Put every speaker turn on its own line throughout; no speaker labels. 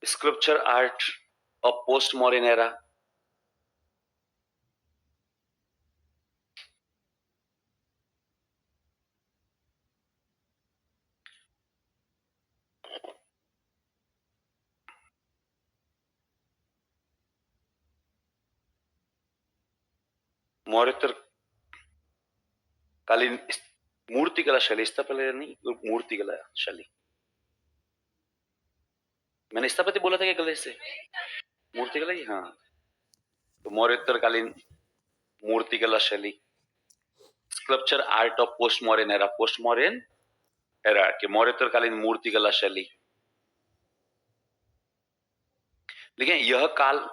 sculpture art of post-modern era. मौर्योत्तर कालीन मूर्तिकला शैली, स्थापत्य नहीं, मूर्तिकला शैली। मैंने स्थापत्य बोला था क्या गलत से? मूर्तिकला ही, हाँ। तो मौर्योत्तर कालीन मूर्तिकला शैली, sculpture art of post modern era, post modern era के मौर्योत्तर कालीन मूर्तिकला शैली। देखिए, यह काल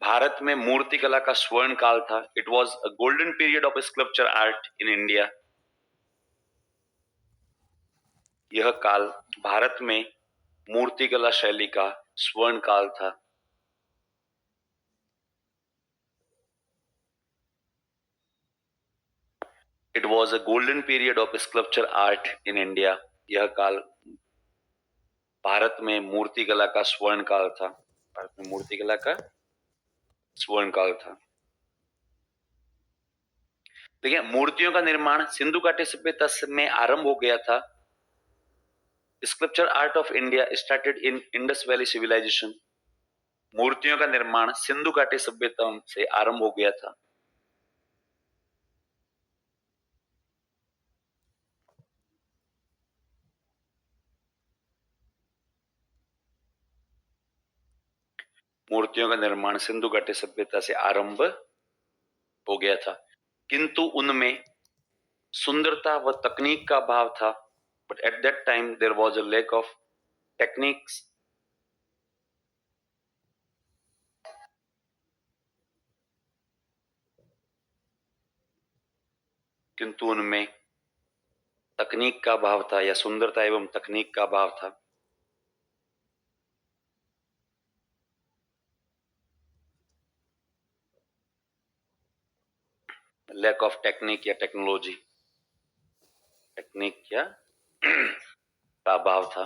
भारत में मूर्तिकला का स्वर्ण काल था। It was a golden period of sculpture art in India. यह काल भारत में मूर्तिकला शैली का स्वर्ण काल था। It was a golden period of sculpture art in India. यह काल भारत में मूर्तिकला का स्वर्ण काल था। भारत में मूर्तिकला का स्वर्ण काल था। देखिए, मूर्तियों का निर्माण सिंधु घाटी सभ्यता में आरंभ हो गया था। Sculpture art of India started in Indus valley civilisation. मूर्तियों का निर्माण सिंधु घाटी सभ्यता से आरंभ हो गया था। मूर्तियों का निर्माण सिंधु घाटी सभ्यता से आरंभ हो गया था, किंतु उनमें सुंदरता व तकनीक का अभाव था। But at that time there was a lack of techniques. किंतु उनमें तकनीक का अभाव था, या सुंदरता एवं तकनीक का अभाव था। लैक ऑफ टेक्निक या टेक्नोलॉजी, टेक्निक या का अभाव था।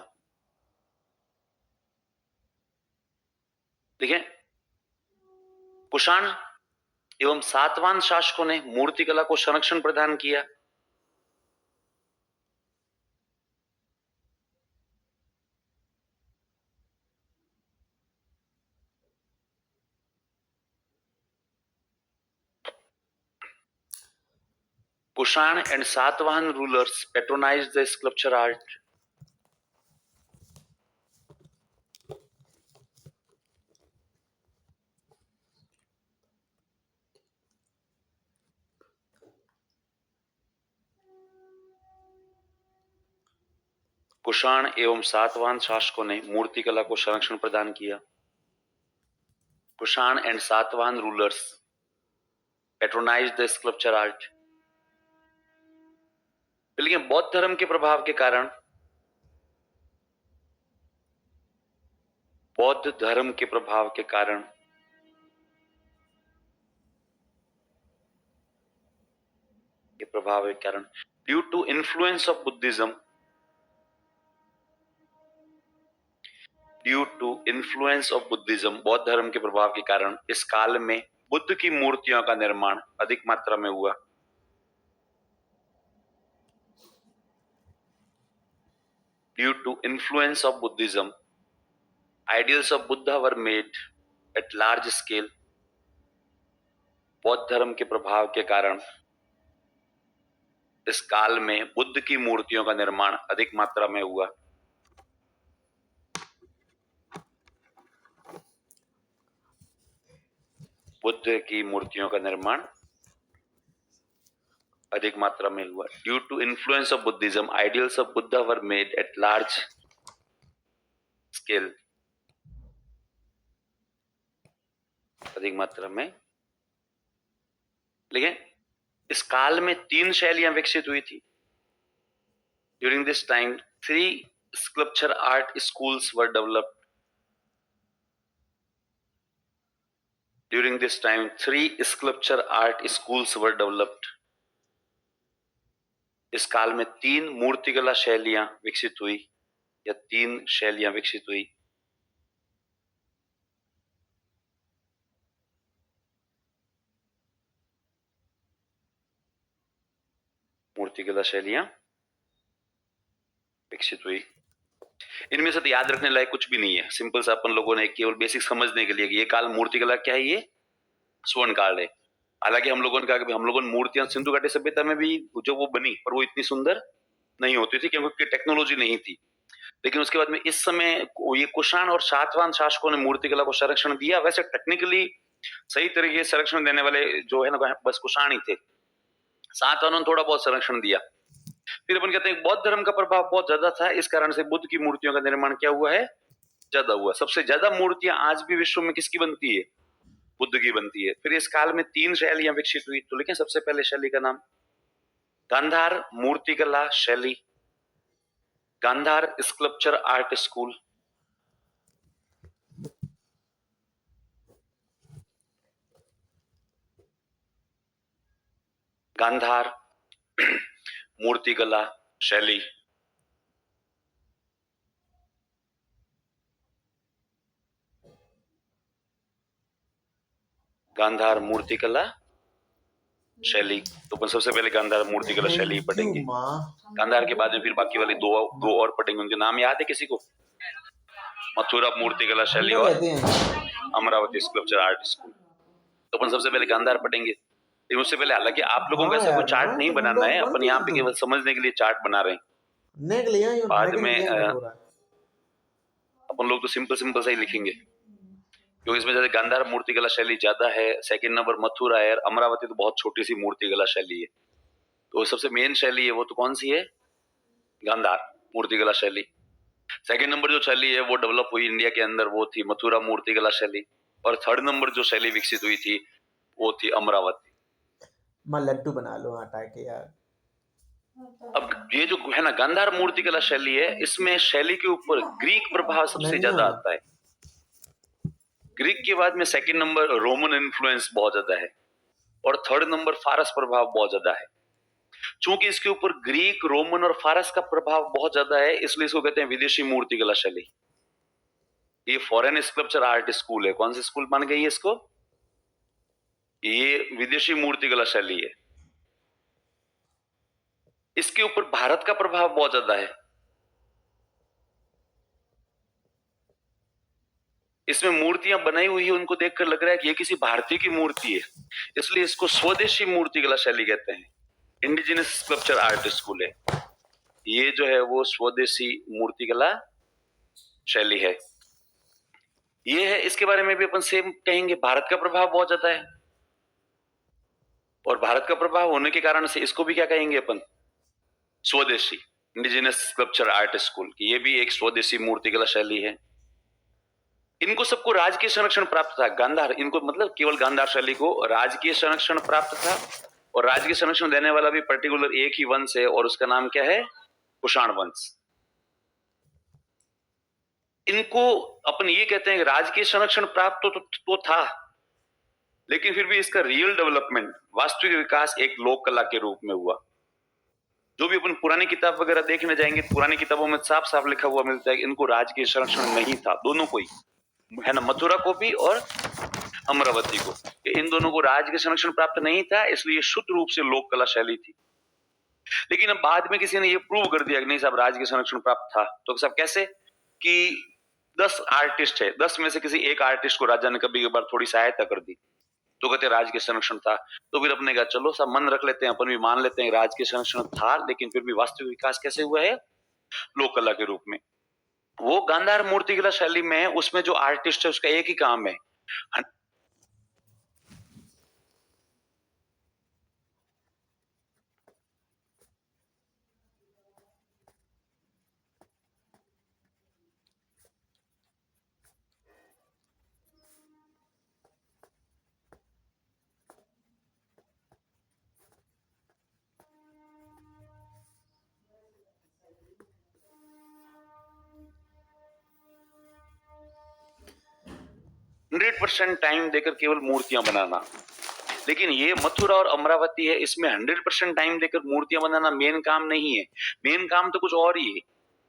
देखिए, कुषाण एवं सातवाहन शासकों ने मूर्तिकला को संरक्षण प्रदान किया। Kushan and Satavahan rulers patronized the sculpture art. Kushan एवं सातवाहन शासकों ने मूर्तिकला को संरक्षण प्रदान किया। Kushan and Satavahana rulers patronized the sculpture art. लेकिन बौद्ध धर्म के प्रभाव के कारण, बौद्ध धर्म के प्रभाव के कारण due to influence of Buddhism, बौद्ध धर्म के प्रभाव के कारण इस काल में बुद्ध की मूर्तियों का निर्माण अधिक मात्रा में हुआ। Due to influence of Buddhism, ideals of Buddha were made at large scale. बौद्ध धर्म के प्रभाव के कारण इस काल में बुद्ध की मूर्तियों का निर्माण अधिक मात्रा में हुआ। बुद्ध की मूर्तियों का निर्माण अधिक मात्रा में हुआ। Due to influence of Buddhism, ideals of Buddha were made at large scale. अधिक मात्रा में। लेकिन इस काल में 3 शैलियां विकसित हुई थी। During this time 3 sculpture art schools were developed. During this time 3 sculpture art schools were developed. इस काल में 3 मूर्तिकला शैलियां विकसित हुई, या 3 शैलियां विकसित हुई। मूर्तिकला शैलियां विकसित हुई। इनमें से तो याद रखने लायक कुछ भी नहीं है, सिंपल सा अपन लोगों ने केवल बेसिक समझने के लिए कि ये काल मूर्तिकला क्या है, ये स्वर्ण काल है। हालांकि हम लोगों ने कहा कि हम लोगों ने मूर्तियां सिंधु घाटी सभ्यता में भी जो वो बनी, पर वो इतनी सुंदर नहीं होती थी क्योंकि टेक्नोलॉजी नहीं थी। लेकिन उसके बाद में इस समय ये कुषाण और सातवाहन शासकों ने मूर्तिकला को संरक्षण दिया। वैसे टेक्निकली सही तरीके से संरक्षण देने वाले जो है ना बस कुषाण ही थे, सातवाहनों ने थोड़ा बहुत संरक्षण दिया। फिर अपन कहते हैं बौद्ध धर्म का प्रभाव बहुत ज्यादा था, इस कारण से बुद्ध की मूर्तियों का निर्माण क्या हुआ है, ज्यादा हुआ। सबसे ज्यादा मूर्तियां आज भी विश्व में किसकी बनती है, बुद्ध की बनती है। फिर इस काल में 3 शैलियां विकसित हुई, तो लिखें सबसे पहले शैली का नाम गांधार मूर्तिकला शैली, Gandhara sculpture art school. Gandhara मूर्तिकला शैली, गांधार मूर्तिकला शैली। तो अपन सबसे पहले गांधार मूर्तिकला शैली पढ़ेंगे। गांधार के बाद में फिर बाकी वाली दो और पढ़ेंगे। उनके नाम याद है किसी को? मथुरा मूर्तिकला शैली और अमरावती स्कल्पचर आर्ट स्कूल। तो अपन सबसे पहले गांधार पढ़ेंगे। लेकिन उससे पहले हालांकि आप लोगों को ऐसा कोई चार्ट नहीं बनाना है, अपन यहाँ पे केवल समझने के लिए चार्ट बना रहे हैं। बाद में अपन लोग तो सिंपल सिंपल सा ही लिखेंगे, क्योंकि इसमें जैसे गांधार मूर्तिकला शैली ज्यादा है, सेकंड नंबर मथुरा है, अमरावती तो बहुत छोटी सी मूर्तिकला शैली है। तो सबसे मेन शैली है वो तो कौन सी है, गांधार मूर्तिकला शैली। सेकंड नंबर जो शैली है वो डेवलप हुई इंडिया के अंदर, वो थी मथुरा मूर्तिकला शैली। और थर्ड नंबर जो शैली विकसित हुई थी वो थी अमरावती।
मैं लड्डू बना लो आटा के यार।
अब ये जो है ना गांधार मूर्तिकला शैली है, इसमें शैली के ऊपर ग्रीक प्रभाव सबसे ज्यादा आता है। ग्रीक के बाद में सेकंड नंबर रोमन इन्फ्लुएंस बहुत ज्यादा है, और थर्ड नंबर फारस प्रभाव बहुत ज्यादा है। चूंकि इसके ऊपर ग्रीक, रोमन और फारस का प्रभाव बहुत ज्यादा है, इसलिए इसको कहते हैं विदेशी मूर्तिकला शैली। ये फॉरेन स्कल्पचर आर्ट स्कूल है। कौन सी स्कूल मान गई है इसको? ये विदेशी मूर्तिकला शैली है। इसके ऊपर भारत का प्रभाव बहुत ज्यादा है। इसमें मूर्तियां बनाई हुई है, उनको देखकर लग रहा है कि ये किसी भारतीय की मूर्ति है, इसलिए इसको स्वदेशी मूर्तिकला शैली कहते हैं। इंडिजिनस स्कल्पचर आर्ट स्कूल है ये, जो है वो स्वदेशी मूर्तिकला शैली है ये है। इसके बारे में भी अपन सेम कहेंगे, भारत का प्रभाव बहुत ज्यादा है, और भारत का प्रभाव होने के कारण से इसको भी क्या कहेंगे अपन, स्वदेशी इंडिजिनस स्कल्पचर आर्ट स्कूल। ये भी एक स्वदेशी मूर्तिकला शैली है। इनको सबको राजकीय संरक्षण प्राप्त था। गांधार, इनको मतलब केवल गांधार शैली को राजकीय संरक्षण प्राप्त था, और राजकीय संरक्षण देने वाला भी पर्टिकुलर एक ही वंश है, और उसका नाम क्या है, कुषाण वंश। इनको अपन ये कहते हैं कि राजकीय संरक्षण प्राप्त तो था, लेकिन फिर भी इसका रियल डेवलपमेंट, वास्तविक विकास एक लोक कला के रूप में हुआ। जो भी अपन पुरानी किताब वगैरह देखने जाएंगे, पुरानी किताबों में साफ साफ लिखा हुआ मिलता है कि इनको राजकीय संरक्षण नहीं था, दोनों को ही है ना, मथुरा को भी और अमरावती को। इन दोनों को राजकीय संरक्षण प्राप्त नहीं था, इसलिए शुद्ध रूप से लोक कला शैली थी। लेकिन अब बाद में किसी ने ये प्रूव कर दिया कि नहीं साहब, राजकीय संरक्षण प्राप्त था। तो साहब कैसे कि 10 आर्टिस्ट है, 10 में से किसी एक आर्टिस्ट को राजा ने कभी कभार थोड़ी सहायता कर दी, तो कहते राजकीय संरक्षण था। तो फिर अपने कहा चलो सब मन रख लेते हैं, अपन भी मान लेते हैं राजकीय संरक्षण था, लेकिन फिर भी वास्तविक विकास कैसे हुआ है, लोक कला के रूप में। वो गांधार मूर्तिकला शैली में है, उसमें जो आर्टिस्ट है उसका एक ही काम है, 100% टाइम देकर केवल मूर्तियां बनाना। लेकिन ये मथुरा और अमरावती है, इसमें 100% टाइम देकर मूर्तियां बनाना मेन काम नहीं है। मेन काम तो कुछ और ही है,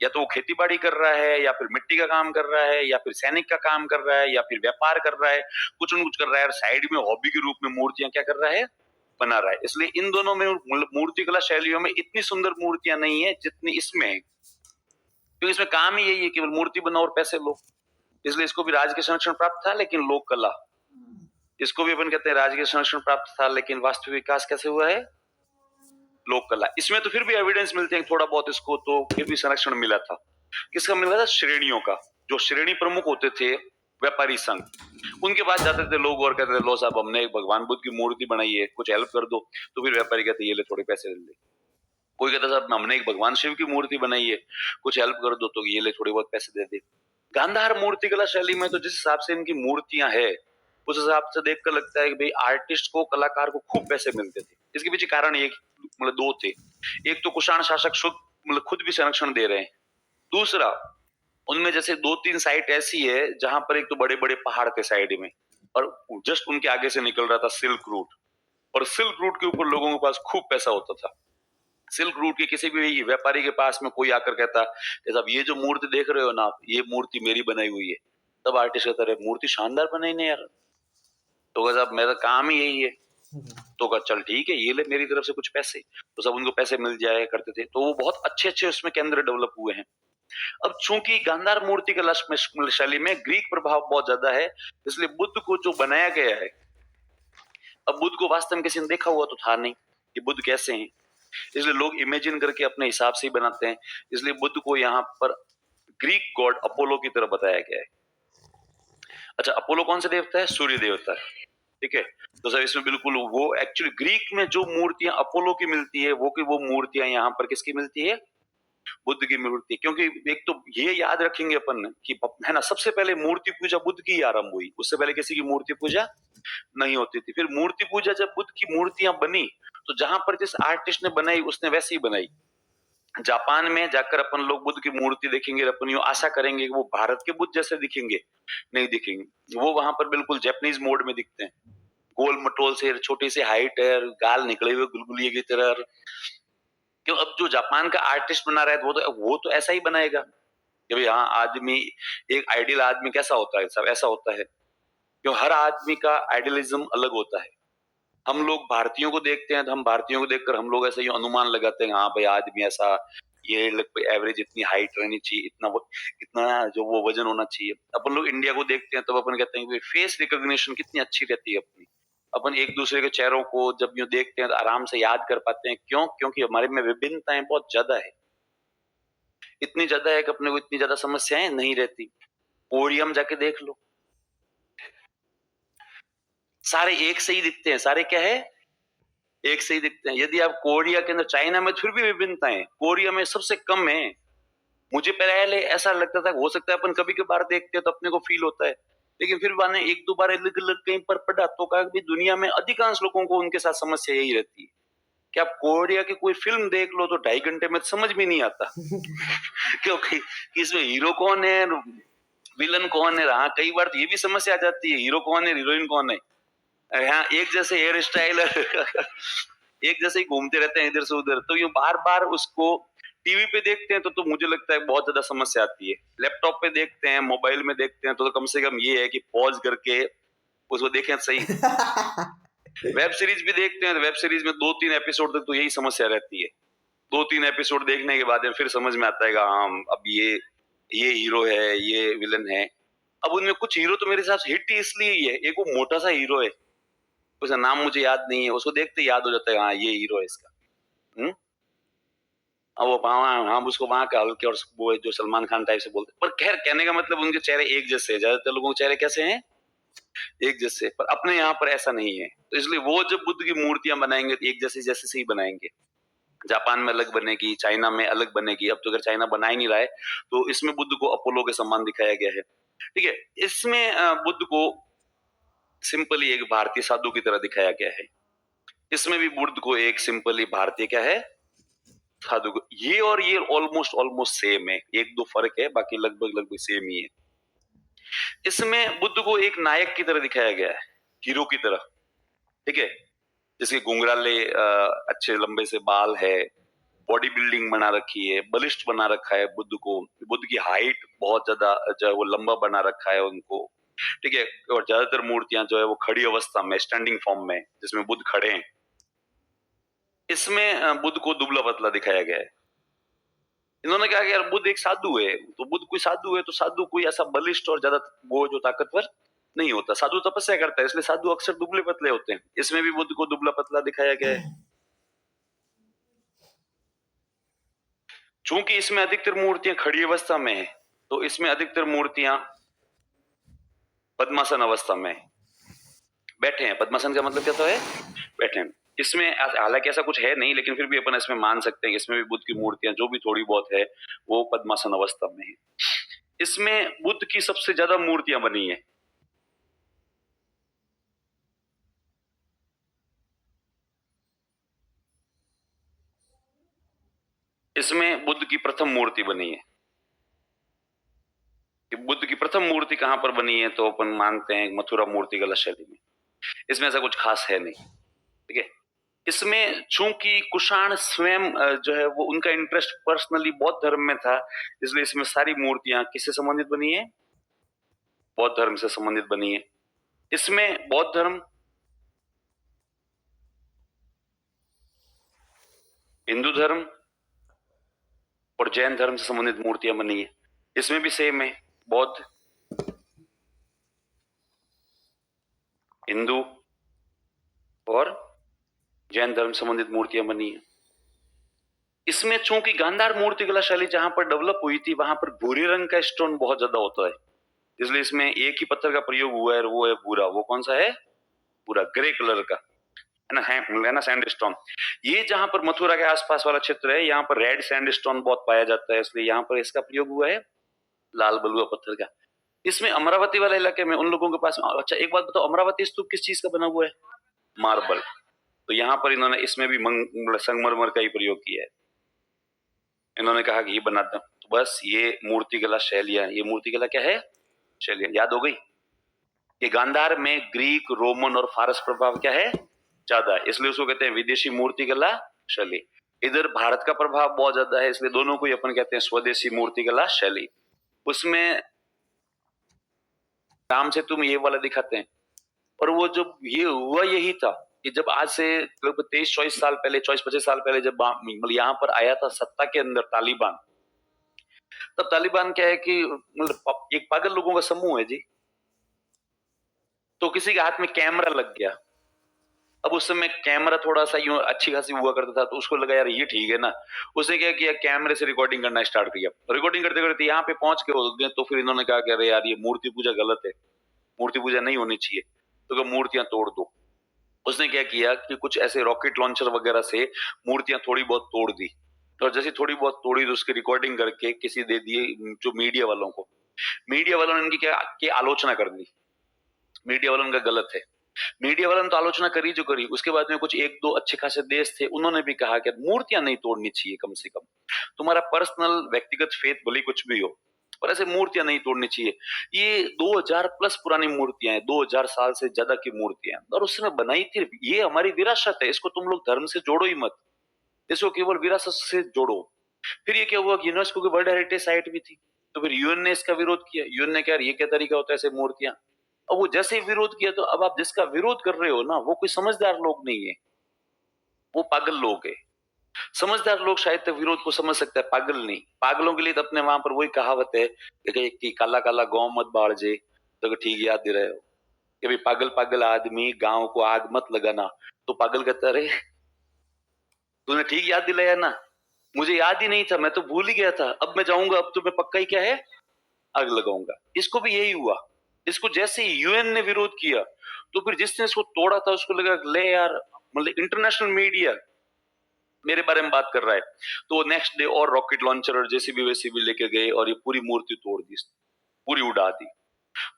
या तो वो खेती बाड़ी कर रहा है, या फिर मिट्टी का काम कर रहा है, या फिर सैनिक का काम कर रहा है, या फिर व्यापार कर रहा है, कुछ न कुछ कर रहा है, और साइड में हॉबी के रूप में मूर्तियां क्या कर रहा है, बना रहा है। इसलिए इन दोनों में मूर्तिकला शैलियों में इतनी सुंदर मूर्तियां नहीं है जितनी इसमें है, क्योंकि इसमें काम ही यही है, केवल मूर्ति बनाओ और पैसे लो। इसलिए इसको भी राजकीय संरक्षण प्राप्त था, लेकिन लोक कला, इसको भी अपन कहते हैं राजकीय संरक्षण प्राप्त था, लेकिन वास्तविक विकास कैसे हुआ है? लोक कला। इसमें तो फिर भी एविडेंस मिलते हैं थोड़ा बहुत, इसको तो फिर भी संरक्षण मिला था। किसका मिला था? श्रेणियों का। जो श्रेणी प्रमुख होते थे, व्यापारी संघ, उनके पास जाते थे लोग और कहते थे, लो साहब हमने एक भगवान बुद्ध की मूर्ति बनाई है, कुछ हेल्प कर दो। तो फिर व्यापारी कहते ये ले थोड़े पैसे ले ले। कोई कहता साहब हमने एक भगवान शिव की मूर्ति बनाई है, कुछ हेल्प कर दो, तो ये ले थोड़े बहुत पैसे दे दे। गांधार मूर्तिकला शैली में तो जिस हिसाब से इनकी मूर्तियां है, उस हिसाब से देखकर लगता है कि भाई आर्टिस्ट को, कलाकार को खूब पैसे मिलते थे। इसके पीछे कारण एक मतलब दो थे। एक तो कुषाण शासक खुद भी संरक्षण दे रहे हैं। दूसरा, उनमें जैसे 2-3 साइट ऐसी है जहां पर एक तो बड़े बड़े पहाड़ थे साइड में, और जस्ट उनके आगे से निकल रहा था सिल्क रूट, और सिल्क रूट के ऊपर लोगों के पास खूब पैसा होता था। सिल्क रूट के किसी भी व्यापारी के पास में कोई आकर कहता कि साहब ये जो मूर्ति देख रहे हो ना आप, ये मूर्ति मेरी बनाई हुई है। तब आर्टिस्ट कहता है मूर्ति शानदार बनाई नहीं यार। तो कहता साहब मेरा काम ही यही है। तो कहा चल ठीक है, ये ले मेरी तरफ से कुछ पैसे। तो सब उनको पैसे मिल जाया करते थे। तो वो बहुत अच्छे अच्छे उसमें केंद्र डेवलप हुए हैं। अब चूंकि गांधार मूर्ति कला शैली में ग्रीक प्रभाव बहुत ज्यादा है, इसलिए बुद्ध को जो बनाया गया है, अब बुद्ध को वास्तव में किसी ने देखा हुआ तो था नहीं कि बुद्ध कैसे हैं, इसलिए लोग इमेजिन करके अपने हिसाब से ही बनाते हैं। इसलिए बुद्ध को यहाँ पर ग्रीक गॉड अपोलो की तरह बताया गया है। अच्छा, अपोलो कौन सा देवता है? सूर्य देवता है। ठीक है, तो सर इसमें बिल्कुल वो एक्चुअली ग्रीक में जो मूर्तियां अपोलो की मिलती है, वो मूर्तियां यहाँ पर किसकी मिलती है? बुद्ध की मूर्ति। क्योंकि एक तो ये याद रखेंगे अपन कि है ना, सबसे पहले मूर्ति पूजा बुद्ध की आरंभ हुई, उससे पहले किसी की मूर्ति पूजा नहीं होती थी। फिर मूर्ति पूजा जब बुद्ध की मूर्तियां बनी, तो जहां पर जिस आर्टिस्ट ने बनाई उसने वैसे ही बनाई। जापान में जाकर अपन लोग बुद्ध की मूर्ति देखेंगे, अपन यूं आशा करेंगे कि वो भारत के बुद्ध जैसे दिखेंगे, नहीं दिखेंगे। वो वहां पर बिल्कुल जापानीज मोड में दिखते हैं, गोल मटोल से, छोटी सी हाइट है, गाल निकले हुए गुलगुलिये की तरह। क्यों? अब जो जापान का आर्टिस्ट बना रहा है वो तो ऐसा ही बनाएगा कि भाई हाँ, आदमी, एक आइडियल आदमी कैसा होता है, सब ऐसा होता है। क्यों? हर आदमी का आइडियलिज्म अलग होता है। हम लोग भारतीयों को देखते हैं, तो हम भारतीयों को देखकर हम लोग ऐसे ही अनुमान लगाते हैं, हाँ भाई आदमी ऐसा, ये लगभग एवरेज इतनी हाइट रहनी चाहिए, इतना जो वो वजन होना चाहिए। अपन लोग इंडिया को देखते हैं, तब अपन कहते हैं कि फेस रिकॉग्निशन कितनी अच्छी रहती है अपनी। अपन एक दूसरे के चेहरों को जब यूं देखते हैं तो आराम से याद कर पाते हैं। क्यों? क्योंकि हमारे में विभिन्नताएं बहुत ज्यादा है। इतनी ज्यादा है कि अपने को इतनी ज्यादा समस्याएं नहीं रहती। कोरियम जाके देख लो, सारे एक से ही दिखते हैं। सारे क्या है? एक से ही दिखते हैं। यदि आप कोरिया के अंदर, चाइना में फिर भी विभिन्नताएं, कोरिया में सबसे कम है। मुझे पहले ऐसा लगता था, हो सकता है अपन कभी कभार देखते हैं तो अपने को फील होता है, लेकिन फिर मैंने एक दो बार अलग अलग कहीं पर पढ़ा तो कहा कि दुनिया में अधिकांश लोगों को उनके साथ समस्या यही रहती है कि आप कोरिया की कोई फिल्म देख लो तो 2.5 घंटे में समझ भी नहीं आता क्योंकि इसमें हीरो कौन है, विलन कौन है। हाँ, कई बार तो ये भी समस्या आ जाती है, हीरो कौन है, हीरोइन कौन है। यहाँ एक जैसे हेयर स्टाइल एक जैसे ही घूमते रहते हैं इधर से उधर, तो ये बार बार उसको टीवी पे देखते हैं तो मुझे लगता है बहुत ज्यादा समस्या आती है। लैपटॉप पे देखते हैं, मोबाइल में देखते हैं तो कम से कम ये है कि पॉज करके उसको देखें सही। वेब सीरीज भी देखते हैं तो वेब सीरीज में 2-3 एपिसोड तक तो यही समस्या रहती है। 2-3 एपिसोड देखने के बाद फिर समझ में आता है कि हाँ, अब ये हीरो है, ये विलन है। अब उनमें कुछ हीरो तो मेरे साथ हिट इसलिए ही है, एक वो मोटा सा हीरो है, उसका नाम मुझे याद नहीं है, उसको देखते याद हो जाता है हाँ ये हीरो है इसका। अब वो हम उसको वहां के हल्के और वो जो सलमान खान टाइप से बोलते, पर खैर कहने का मतलब उनके चेहरे एक जैसे हैं। ज्यादातर लोगों के चेहरे कैसे हैं? एक जैसे। पर अपने यहाँ पर ऐसा नहीं है, तो इसलिए वो जब बुद्ध की मूर्तियां बनाएंगे तो एक जैसे जैसे से ही बनाएंगे। जापान में अलग बनेगी, चाइना में अलग बनेगी। अब तो अगर चाइना बना ही नहीं रहा है तो इसमें बुद्ध को अपोलो के सम्मान दिखाया गया है। ठीक है, इसमें बुद्ध को सिंपली एक भारतीय साधु की तरह दिखाया गया है। इसमें भी बुद्ध को एक सिंपली भारतीय क्या है? साधु को। ये और ये ऑलमोस्ट सेम है, एक दो फर्क है, बाकी लगभग सेम ही है। इसमें बुद्ध को एक नायक की तरह दिखाया गया है, हीरो की तरह। ठीक है, जिसके घुंघराले अच्छे लंबे से बाल है, बॉडी बिल्डिंग बना रखी है, बलिष्ठ बना रखा है बुद्ध को। बुद्ध की हाइट बहुत ज्यादा जो है वो लंबा बना रखा है उनको। ठीक है, और ज्यादातर मूर्तियां जो है वो खड़ी अवस्था में, स्टैंडिंग फॉर्म में, जिसमें बुद्ध खड़े हैं। इसमें बुद्ध को दुबला पतला दिखाया गया है। इन्होंने कहा कि यार बुद्ध एक साधु है, तो बुद्ध कोई साधु है तो साधु कोई ऐसा बलिष्ठ और ज्यादा वो जो ताकतवर नहीं होता, साधु तपस्या करता है, इसलिए साधु अक्सर दुबले पतले होते हैं। इसमें भी बुद्ध को दुबला पतला दिखाया गया है। चूंकि इसमें अधिकतर मूर्तियां खड़ी अवस्था में है, तो इसमें अधिकतर मूर्तियां पद्मासन अवस्था में है, बैठे हैं। पद्मासन का मतलब क्या होता है? बैठे हैं। इसमें हालांकि ऐसा कुछ है नहीं, लेकिन फिर भी अपन इसमें मान सकते हैं कि इसमें भी बुद्ध की मूर्तियां जो भी थोड़ी बहुत है वो पद्मासन अवस्था में है। इसमें बुद्ध की सबसे ज्यादा मूर्तियां बनी है। इसमें बुद्ध की प्रथम मूर्ति बनी है। कि बुद्ध की प्रथम मूर्ति कहां पर बनी है, तो अपन मानते हैं मथुरा मूर्तिकला शैली में। इसमें ऐसा कुछ खास है नहीं, ठीक है। इसमें चूंकि कुषाण स्वयं जो है वो उनका इंटरेस्ट पर्सनली बौद्ध धर्म में था, इसलिए इसमें सारी मूर्तियां किससे संबंधित बनी है? बौद्ध धर्म से संबंधित बनी है। इसमें बौद्ध धर्म, हिंदू धर्म और जैन धर्म से संबंधित मूर्तियां बनी है। इसमें भी सेम है, बौद्ध, हिंदू और जैन धर्म से संबंधित मूर्तियां बनी है। इसमें चूंकि गांधार मूर्तिकला शैली जहां पर डेवलप हुई थी वहां पर भूरे रंग का स्टोन बहुत ज्यादा होता है, इसलिए इसमें एक ही पत्थर का प्रयोग हुआ है, वो है भूरा। वो कौन सा है? भूरा, ग्रे कलर का है ना सैंडस्टोन। ये जहां पर मथुरा के आसपास वाला क्षेत्र है, यहाँ पर रेड सैंडस्टोन बहुत पाया जाता है, इसलिए यहाँ पर इसका प्रयोग हुआ है लाल बलुआ पत्थर का। इसमें अमरावती वाले इलाके में उन लोगों के पास, अच्छा एक बात बताओ, अमरावती स्तूप किस चीज का बना हुआ है? मार्बल। तो यहाँ पर इन्होंने इसमें भी संगमरमर का ही प्रयोग किया है। इन्होंने कहा कि ये बनाता, तो बस ये मूर्तिकला शैलियां, ये मूर्तिकला क्या है? शैलियां याद हो गई। कि गांधार में ग्रीक, रोमन और फारस प्रभाव क्या है? ज्यादा है, इसलिए उसको कहते हैं विदेशी मूर्तिकला शैली। इधर भारत का प्रभाव बहुत ज्यादा है, इसलिए दोनों को ही अपन कहते हैं स्वदेशी मूर्तिकला शैली। उसमें काम से तुम ये वाला दिखाते हैं, और वो जब ये हुआ यही था कि जब आज से लगभग 23-24 साल पहले, 24-25 साल पहले जब मतलब यहाँ पर आया था सत्ता के अंदर तालिबान, तब तालिबान क्या है कि मतलब एक पागल लोगों का समूह है जी। तो किसी के हाथ में कैमरा लग गया। अब उस समय कैमरा थोड़ा सा यूं अच्छी खासी हुआ करता था, तो उसको लगा यार ये ठीक है ना। उसने क्या किया, कैमरे से रिकॉर्डिंग करना स्टार्ट किया। रिकॉर्डिंग करते करते यहाँ पे पहुंच के हो गए, तो फिर इन्होंने कहा कि अरे यार ये मूर्ति पूजा गलत है, मूर्ति पूजा नहीं होनी चाहिए, तो मूर्तियां तोड़ दो। उसने क्या किया कि कुछ ऐसे रॉकेट लॉन्चर वगैरह से मूर्तियां थोड़ी बहुत तोड़ दी, और जैसे थोड़ी बहुत तोड़ी तो उसकी रिकॉर्डिंग करके किसी दे दिए जो मीडिया वालों को। मीडिया वालों ने इनकी क्या की आलोचना कर दी। मीडिया वालों का गलत है, मीडिया वालों ने तो आलोचना करी जो करी। उसके बाद में कुछ एक दो अच्छे खासे देश थे, उन्होंने भी कहा कि मूर्तियां नहीं तोड़नी चाहिए, कम से कम तुम्हारा पर्सनल व्यक्तिगत फेथ भले कुछ भी हो, पर ऐसे मूर्तियां नहीं तोड़नी चाहिए। ये 2000 प्लस पुरानी मूर्तियां हैं, 2000 साल से ज्यादा की मूर्तियां, और उस समय बनाई थी। ये हमारी विरासत है, इसको तुम लोग धर्म से जोड़ो ही मत, इसको केवल विरासत से जोड़ो। फिर ये क्या हुआ कि यूनेस्को की वर्ल्ड हेरिटेज साइट भी थी, तो फिर यूएन ने इसका विरोध किया। यूएन ने कहा ये क्या तरीका होता है ऐसे मूर्तियां। अब वो जैसे ही विरोध किया, तो अब आप जिसका विरोध कर रहे हो ना, वो कोई समझदार लोग नहीं है, वो पागल लोग है। समझदार लोग शायद तक विरोध को समझ सकता है, पागल नहीं। पागलों के लिए तो अपने वहां पर वही कहावत है कि काला काला गांव मत बाढ़ जे, तो ठीक याद दे रहे हो कि भाई पागल पागल आदमी गांव को आग मत लगाना। तो पागल कहता अरे तूने ठीक याद दिलाया ना, मुझे याद ही नहीं था, मैं तो भूल ही गया था, अब मैं जाऊंगा, अब तो मैं पक्का ही क्या है आग लगाऊंगा। इसको भी यही हुआ। इसको जैसे यूएन ने विरोध किया, तो फिर जिसने इसको तोड़ा था उसको लगा ले यार, मतलब इंटरनेशनल मीडिया मेरे बारे में बात कर रहा है, तो नेक्स्ट डे और रॉकेट लॉन्चर और जेसीबी वेसीबी लेके गए और ये पूरी मूर्ति तोड़ दी, पूरी उड़ा दी।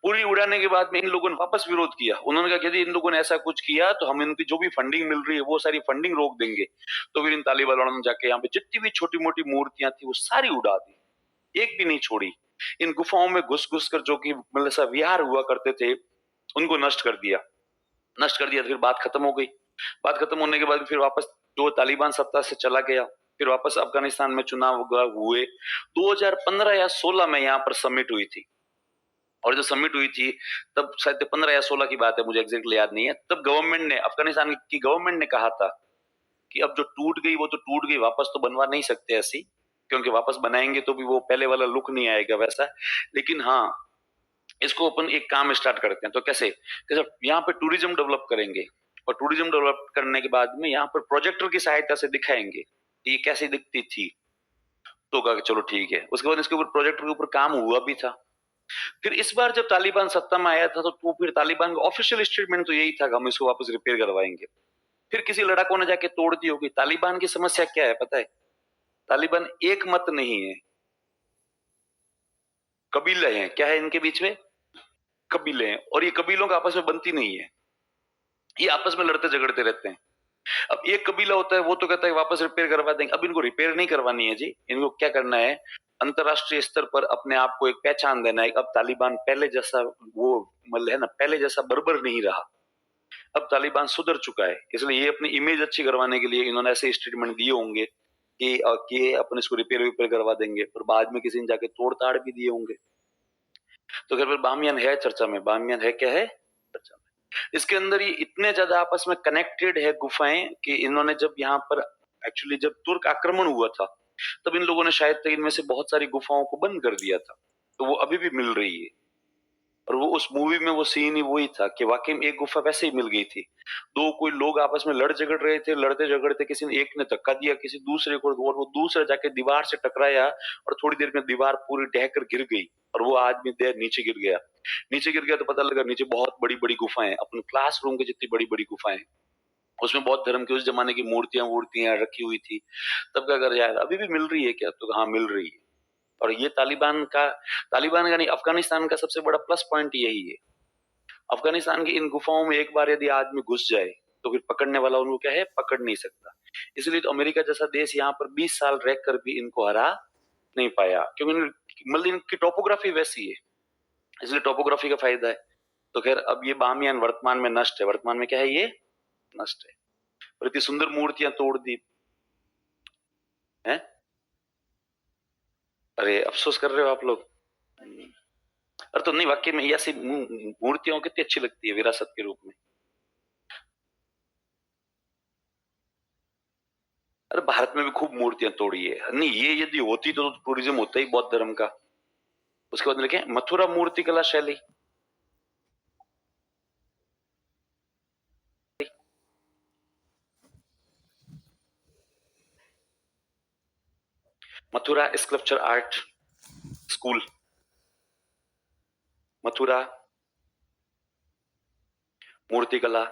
पूरी उड़ाने के बाद में इन लोगों ने वापस विरोध किया। उन्होंने कहा कि यदि इन लोगों ने ऐसा कुछ किया तो हम इनकी जो भी फंडिंग मिल रही है वो सारी फंडिंग रोक देंगे। तो फिर इन तालिबान वालों ने जाके यहाँ पे जितनी भी छोटी मोटी मूर्तियां थी वो सारी उड़ा दी, एक भी नहीं छोड़ी। इन गुफाओं में घुस घुस कर जो कि मतलब सा विहार हुआ करते थे उनको नष्ट कर दिया। नष्ट कर दिया तो फिर बात खत्म हो गई। बात खत्म होने के बाद फिर वापस जो तालिबान सत्ता से चला गया, फिर वापस अफगानिस्तान में चुनाव हुए। 2015 या 16 में यहाँ पर समिट हुई थी, और जो समिट हुई थी तब शायद 15 या 16 की बात है, मुझे एग्जैक्टली याद नहीं है। तब गवर्नमेंट ने, अफगानिस्तान की गवर्नमेंट ने कहा था कि अब जो टूट गई वो तो टूट गई, वापस तो बनवा नहीं सकते ऐसी, क्योंकि वापस बनाएंगे तो भी वो पहले वाला लुक नहीं आएगा वैसा। लेकिन हाँ, इसको अपन एक काम स्टार्ट करते हैं। तो कैसे कैसे यहाँ पे टूरिज्म डेवलप करेंगे, और टूरिज्म डेवलप करने के बाद में यहाँ पर प्रोजेक्टर की सहायता से दिखाएंगे कि ये कैसी दिखती थी। तो कहा कि चलो ठीक है। उसके बाद इसके ऊपर प्रोजेक्टर के ऊपर काम हुआ भी था। फिर इस बार जब तालिबान सत्ता में आया था तो फिर तालिबान का ऑफिशियल स्टेटमेंट तो यही था कि हम इसको वापस रिपेयर करवाएंगे। फिर किसी लड़ाकों ने जाके तोड़ दी होगी। तालिबान की समस्या क्या है पता है? तालिबान एक मत नहीं है, कबीले हैं। क्या है इनके बीच में? कबीले हैं, और ये कबीलों का आपस में बनती नहीं है, ये आपस में लड़ते झगड़ते रहते हैं। अब एक कबीला होता है वो तो कहता है वापस रिपेयर करवा देंगे। अब इनको रिपेयर नहीं करवानी है जी, इनको क्या करना है, अंतरराष्ट्रीय स्तर पर अपने आप को एक पहचान देना है। अब तालिबान पहले जैसा वो मतलब है ना, पहले जैसा बर्बर नहीं रहा। अब तालिबान सुधर चुका है, इसलिए ये अपनी इमेज अच्छी करवाने के लिए इन्होंने ऐसे स्टेटमेंट दिए होंगे कि अपन इसको रिपेयर विपेयर करवा देंगे, पर बाद में किसी ने जाके तोड़ ताड़ भी दिए होंगे। तो फिर बामियान है चर्चा में, बामियान है क्या है चर्चा में। इसके अंदर ये इतने ज्यादा आपस में कनेक्टेड है गुफाएं कि इन्होंने जब यहाँ पर एक्चुअली जब तुर्क आक्रमण हुआ था तब इन लोगों ने शायद तक इनमें से बहुत सारी गुफाओं को बंद कर दिया था, तो वो अभी भी मिल रही है। और वो उस मूवी में वो सीन ही वही था कि वाकई में एक गुफा वैसे ही मिल गई थी। दो कोई लोग आपस में लड़ झगड़ रहे थे, लड़ते झगड़ते किसी ने, एक ने धक्का दिया किसी दूसरे को, और वो दूसरा जाके दीवार से टकराया और थोड़ी देर में दीवार पूरी ढह कर गिर गई और वो आदमी देर नीचे गिर गया। नीचे गिर गया तो पता लगा नीचे बहुत बड़ी बड़ी गुफाएं, अपन क्लासरूम की जितनी बड़ी बड़ी गुफाएं, उसमें बौद्ध धर्म की उस जमाने की मूर्तियां वूर्तियां रखी हुई थी। तब क्या कर यार अभी भी मिल रही है क्या? तो हाँ मिल रही है। और ये तालिबान का नहीं, अफगानिस्तान का सबसे बड़ा प्लस पॉइंट यही है। अफगानिस्तान की इन गुफाओं में एक बार यदि आदमी घुस जाए तो फिर पकड़ने वाला उनको क्या है, पकड़ नहीं सकता। इसलिए तो अमेरिका जैसा देश यहाँ पर 20 साल रहकर भी इनको हरा नहीं पाया, क्योंकि मतलब इनकी टोपोग्राफी वैसी है, इसलिए टोपोग्राफी का फायदा है। तो खैर अब ये बामियान वर्तमान में नष्ट है। वर्तमान में क्या है? ये नष्ट है। और इतनी सुंदर मूर्तियां तोड़ दी है। अरे अफसोस कर रहे हो आप लोग। अरे तो नहीं, वाकई में ये ऐसी मूर्तियां कितनी अच्छी लगती है विरासत के रूप में। अरे भारत में भी खूब मूर्तियां तोड़ी है। नहीं ये यदि होती तो टूरिज्म होता ही बौद्ध धर्म का। उसके बाद लिखे मथुरा मूर्ति कला शैली। Mathura sculpture art school, Mathura मूर्तिकला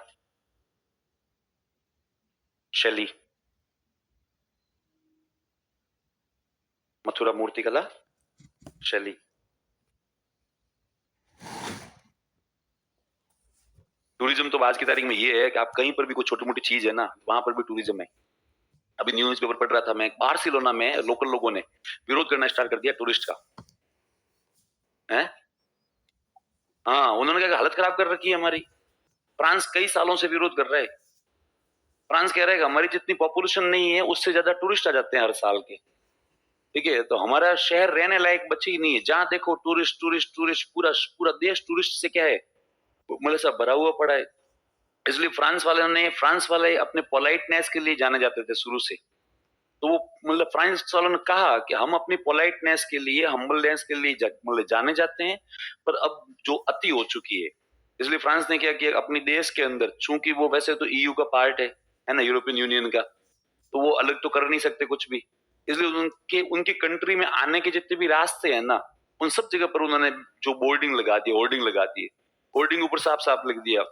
शैली, मथुरा मूर्तिकला शैली। टूरिज्म तो आज की तारीख में ये है कि आप कहीं पर भी कोई छोटी मोटी चीज है ना, वहां पर भी टूरिज्म है। अभी न्यूज पेपर पढ़ रहा था मैं, बार्सिलोना में लोकल लोगों ने विरोध करना स्टार्ट कर दिया टूरिस्ट का है। हाँ उन्होंने कहा हालत खराब कर रखी है हमारी। फ्रांस कई सालों से विरोध कर रहा है। फ्रांस कह रहा है कि हमारी जितनी पॉपुलेशन नहीं है उससे ज्यादा टूरिस्ट आ जाते हैं हर साल के, ठीक है, तो हमारा शहर रहने लायक बची ही नहीं है। जहां देखो टूरिस्ट टूरिस्ट टूरिस्ट, पूरा पूरा देश टूरिस्ट से क्या है, मतलब सब भरा हुआ पड़ा है। इसलिए फ्रांस वाले अपने पोलाइटनेस के लिए जाने जाते थे शुरू से। तो वो मतलब फ्रांस वालों ने कहा कि हम अपनी पोलाइटनेस के लिए, हम्बलनेस के लिए मतलब जाने जाते हैं, पर अब जो अति हो चुकी है, इसलिए फ्रांस ने क्या किया अपनी देश के अंदर, चूंकि वो वैसे तो ईयू का पार्ट है ना, यूरोपियन यूनियन का, तो वो अलग तो कर नहीं सकते कुछ भी। इसलिए उनकी कंट्री में आने के जितने भी रास्ते हैं ना, उन सब जगह पर उन्होंने जो बोर्डिंग लगा दी, होर्डिंग लगा दी। होर्डिंग ऊपर साफ साफ लिख दिया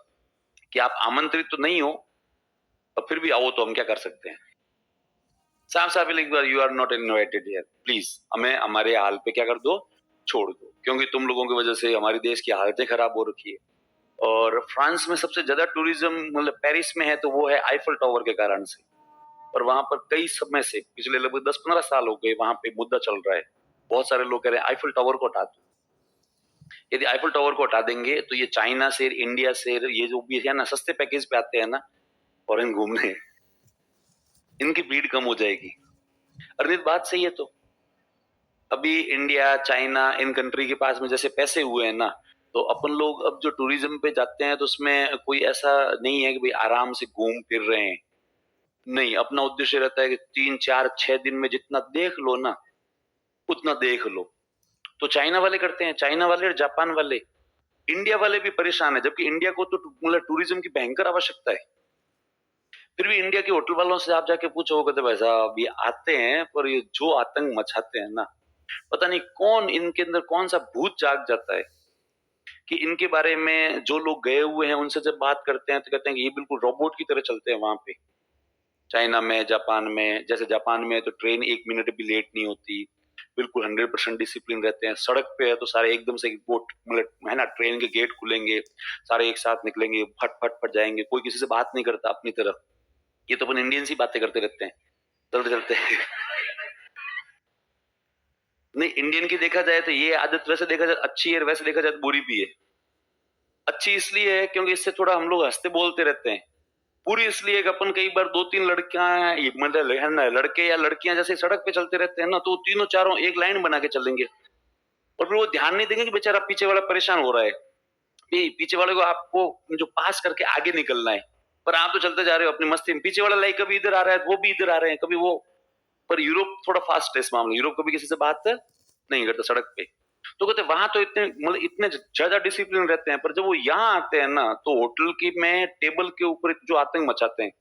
कि आप आमंत्रित तो नहीं हो, और फिर भी आओ तो हम क्या कर सकते हैं। साफ साफ लिख दिया, you are not invited here, please हमें हमारे हाल पे क्या कर दो, छोड़ दो, क्योंकि तुम लोगों की वजह से हमारे देश की हालतें खराब हो रखी है। और फ्रांस में सबसे ज्यादा टूरिज्म मतलब पेरिस में है, तो वो है आईफल टावर के कारण से। और वहां पर कई समय से पिछले लगभग 10-15 साल हो गए वहां पे मुद्दा चल रहा है। बहुत सारे लोग कह रहे हैं आईफल टावर को हटा दो। यदि आईफल टावर को हटा देंगे तो ये चाइना से, इंडिया से, ये जो भी है ना सस्ते पैकेज पे आते हैं ना फॉरेन घूमने, इनकी भीड़ कम हो जाएगी। अरे बात सही है। तो अभी इंडिया, चाइना, इन कंट्री के पास में जैसे पैसे हुए हैं ना, तो अपन लोग अब जो टूरिज्म पे जाते हैं तो उसमें कोई ऐसा नहीं है कि भाई आराम से घूम फिर रहे हैं। नहीं, अपना उद्देश्य रहता है कि 3, 4, 6 दिन में जितना देख लो ना, उतना देख लो। तो चाइना वाले करते हैं, चाइना वाले और जापान वाले। इंडिया वाले भी परेशान है, जबकि इंडिया को तो मतलब टूरिज्म की भयंकर आवश्यकता है। फिर भी इंडिया के होटल वालों से आप जाके पूछो, कहते भाई साहब ये आते हैं, पर ये जो आतंक मचाते हैं ना, पता नहीं कौन इनके अंदर कौन सा भूत जाग जाता है कि इनके बारे में जो लोग गए हुए हैं उनसे जब बात करते हैं तो कहते हैं कि ये बिल्कुल रोबोट की तरह चलते हैं वहां पे। चाइना में, जापान में, जैसे जापान में तो ट्रेन 1 मिनट भी लेट नहीं होती, बिल्कुल 100% डिसिप्लिन रहते हैं। सड़क पे है तो सारे एकदम से मतलब है ना, ट्रेन के गेट खुलेंगे, सारे एक साथ निकलेंगे, फट फट फट जाएंगे, कोई किसी से बात नहीं करता अपनी तरफ। ये तो अपन इंडियन सी बातें करते रहते हैं चलते चलते। नहीं, इंडियन की देखा जाए तो ये आदत वैसे देखा जाए अच्छी है, वैसे देखा जाए तो बुरी भी है। अच्छी इसलिए है क्योंकि इससे थोड़ा हम लोग हंसते बोलते रहते हैं। पूरी इसलिए कि अपन कई बार 2-3 लड़कियां, मतलब है ना, लड़के या लड़कियां जैसे सड़क पे चलते रहते हैं ना, तो तीनों चारों एक लाइन बना के चलेंगे और फिर वो ध्यान नहीं देंगे कि बेचारा पीछे वाला परेशान हो रहा है। पीछे वाले को आपको जो पास करके आगे निकलना है, पर आप तो चलते जा रहे हो अपनी मस्ती में। पीछे वाला लाइक कभी इधर आ रहा है, वो भी इधर आ रहे हैं, कभी वो। पर यूरोप थोड़ा फास्ट है इस मामले। यूरोप कभी किसी से बात नहीं करता सड़क पे। तो कहते वहां तो इतने मतलब इतने ज्यादा डिसिप्लिन रहते हैं, पर जब वो यहाँ आते हैं ना तो होटल की में टेबल के ऊपर जो आतंक मचाते हैं,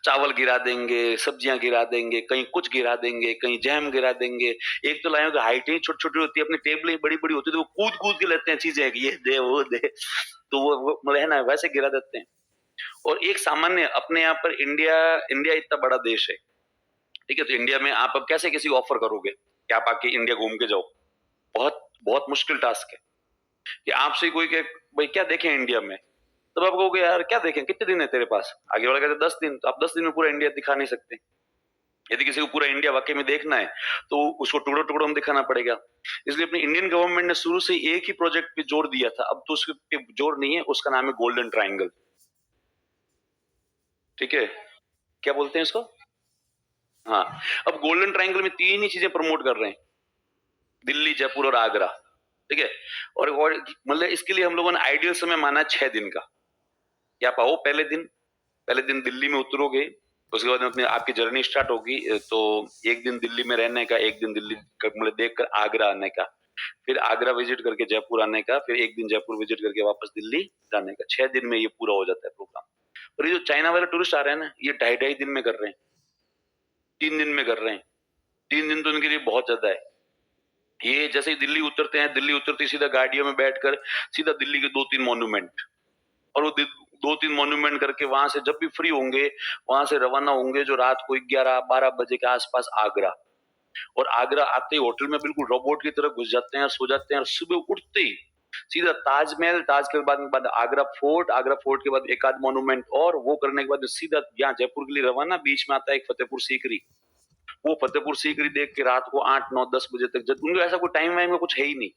चावल गिरा देंगे, सब्जियां गिरा देंगे, कहीं कुछ गिरा देंगे, कहीं जैम गिरा देंगे। एक तो लाइयों की हाइट ही छोटी छोटी होती है, अपनी टेबलें बड़ी बड़ी होती है, तो वो कूद कूद के लेते हैं चीजें कि ये दे वो दे। तो वो मतलब है ना, वैसे गिरा देते हैं। और एक सामान्य अपने यहाँ पर इंडिया इंडिया इतना बड़ा देश है, ठीक है, तो इंडिया में आप अब कैसे किसी को ऑफर करोगे कि आप आके इंडिया घूम के जाओ? बहुत बहुत मुश्किल टास्क है कि आपसे कोई कहे भाई क्या देखें इंडिया में, तब आप कहोगे यार क्या देखें, कितने दिन है तेरे पास? आगे वाला कहते 10 दिन, तो आप 10 दिन में पूरा इंडिया दिखा नहीं सकते। यदि किसी को पूरा इंडिया वाकई में देखना है तो उसको टुकड़ों टुकड़ों में दिखाना पड़ेगा। इसलिए अपनी इंडियन गवर्नमेंट ने शुरू से एक ही प्रोजेक्ट पे जोर दिया था, अब तो उसके जोर नहीं है, उसका नाम है गोल्डन ट्राइंगल। ठीक है, क्या बोलते हैं इसको? हाँ, अब गोल्डन ट्राइंगल में 3 ही चीजें प्रमोट कर रहे हैं, दिल्ली, जयपुर और आगरा। ठीक है, और मतलब इसके लिए हम लोगों ने आइडियल समय माना 6 दिन का। क्या पाओ, पहले दिन दिल्ली में उतरोगे, उसके बाद अपने आपकी जर्नी स्टार्ट होगी, तो एक दिन दिल्ली में रहने का, एक दिन दिल्ली मतलब देख कर आगरा आने का, फिर आगरा विजिट करके जयपुर आने का, फिर एक दिन जयपुर विजिट करके वापस दिल्ली जाने का। 6 दिन में ये पूरा हो जाता है प्रोग्राम। और ये जो चाइना वाले टूरिस्ट आ रहे हैं ना, ये 2.5-2.5 दिन में कर रहे हैं, 3 दिन में कर रहे हैं। 3 दिन तो इनके लिए बहुत ज्यादा है। ये जैसे ही दिल्ली उतरते हैं, दिल्ली उतरते सीधा गाड़ियों में बैठकर सीधा दिल्ली के 2-3 मॉन्यूमेंट, और वो 2-3 मॉन्यूमेंट करके वहां से जब भी फ्री होंगे वहां से रवाना होंगे, जो रात को 11-12 बजे के आसपास आगरा। और आगरा आते ही होटल में बिल्कुल रोबोट की तरह घुस जाते हैं और सो जाते हैं, और सुबह उठते ही सीधा ताजमहल, ताज के बाद आगरा फोर्ट, आगरा फोर्ट के बाद एक आध मॉन्यूमेंट, और वो करने के बाद सीधा यहाँ जयपुर के लिए रवाना। बीच में आता है एक फतेहपुर सीकरी, वो फतेहपुर सीकरी देख के रात को 8, 9, 10 बजे तक, जब उनको ऐसा कोई टाइम वाइम का कुछ है ही नहीं।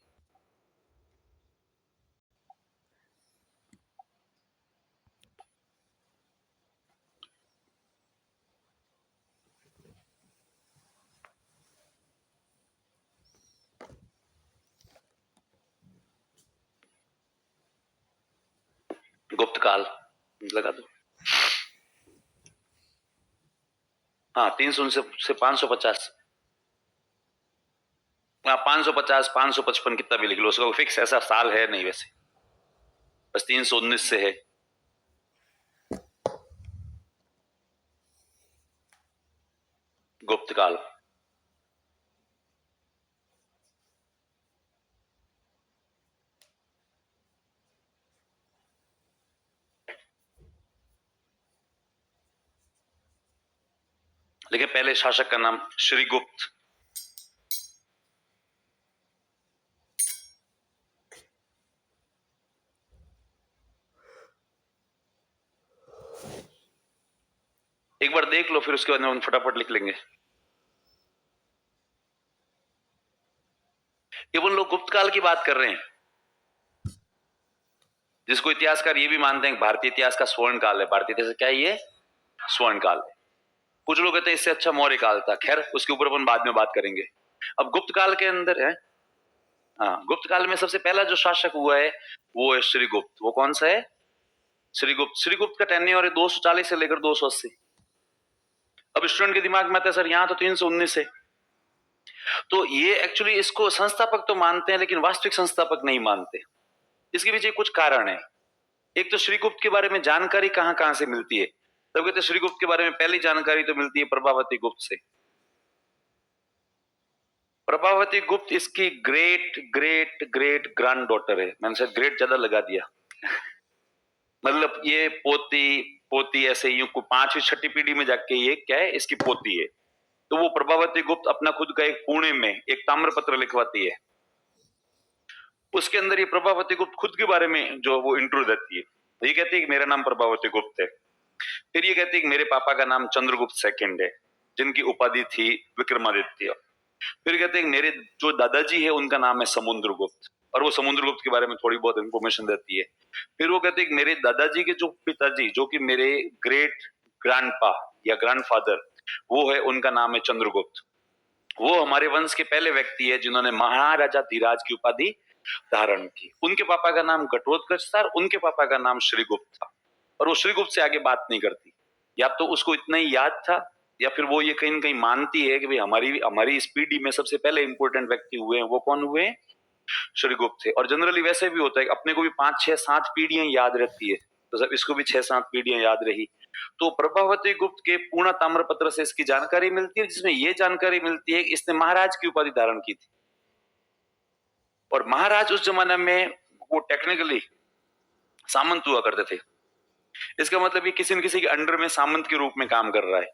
गुप्त काल लगा दो। हाँ, 300 से 550। हाँ, 550, 555, कितना भी लिख लो, उसका फिक्स ऐसा साल है नहीं वैसे, बस 319 से है। गुप्त काल। लेकिन पहले शासक का नाम श्रीगुप्त। एक बार देख लो, फिर उसके बाद में हम फटाफट लिख लेंगे। ये वो लोग गुप्त काल की बात कर रहे हैं, जिसको इतिहासकार ये भी मानते हैं भारतीय इतिहास का स्वर्ण काल है। भारतीय इतिहास क्या है ये? स्वर्ण काल है। कुछ लोग कहते हैं इससे अच्छा मौर्य काल था, खैर उसके ऊपर अपन बाद में बात करेंगे। अब गुप्त काल के अंदर है, हाँ, गुप्त काल में सबसे पहला जो शासक हुआ है वो है श्रीगुप्त। वो कौन सा है? श्रीगुप्त। श्रीगुप्त का टेन्योर है 240 से लेकर 280। अब स्टूडेंट के दिमाग में आता है सर यहाँ तो 319 है, तो ये एक्चुअली इसको संस्थापक तो मानते हैं लेकिन वास्तविक संस्थापक नहीं मानते। इसके पीछे कुछ कारण है। एक तो श्रीगुप्त के बारे में जानकारी कहां कहां से मिलती है, तब कहते हैं श्रीगुप्त के बारे में पहली जानकारी तो मिलती है प्रभावती गुप्त से। प्रभावती गुप्त इसकी great great great grand daughter है। मैंने शायद ग्रेट ज्यादा लगा दिया मतलब ये पोती पोती ऐसे यूं को 5वीं 6ठी पीढ़ी में जाके ये क्या है, इसकी पोती है। तो वो प्रभावती गुप्त अपना खुद का एक पुणे में एक ताम्रपत्र लिखवाती है, उसके अंदर ये प्रभावती गुप्त खुद के बारे में जो वो इंट्रो देती है। तो ये कहती है कि मेरा नाम प्रभावती गुप्त है। फिर ये कहती है कि मेरे पापा का नाम चंद्रगुप्त सेकंड है, जिनकी उपाधि थी विक्रमादित्य। फिर कहते हैं कि मेरे जो दादाजी है उनका नाम है समुद्रगुप्त, और वो समुद्रगुप्त के बारे में थोड़ी बहुत इंफॉर्मेशन देती है। फिर वो कहते हैं कि मेरे दादाजी के जो पिताजी, जो कि मेरे ग्रेट ग्रैंडपा या ग्रैंडफादर, वो है उनका नाम है चंद्रगुप्त। वो हमारे वंश के पहले व्यक्ति है जिन्होंने महाराजा धीराज की उपाधि धारण की। उनके पापा का नाम घटोत्कच था, उनके पापा का नाम श्रीगुप्त था, और वो श्रीगुप्त से आगे बात नहीं करती। या तो उसको इतना ही याद था, या फिर वो ये कहीं न कहीं मानती है कि भाई हमारी हमारी इस पीढ़ी में सबसे पहले इंपॉर्टेंट व्यक्ति हुए हैं, वो कौन हुए हैं, श्रीगुप्त थे। और जनरली वैसे भी होता है, अपने को भी 5 6 7 पीढ़ियां याद रहती है, तो सब इसको भी 6 7 पीढ़ियां याद रही। तो प्रभावती गुप्त के पूर्ण ताम्रपत्र से इसकी जानकारी मिलती है, जिसमें ये जानकारी मिलती है कि इसने महाराज की उपाधि धारण की थी। और महाराज उस जमाने में वो टेक्निकली सामंत हुआ करते थे। इसका मतलब ये किसी न किसी के अंडर में सामंत के रूप में काम कर रहा है।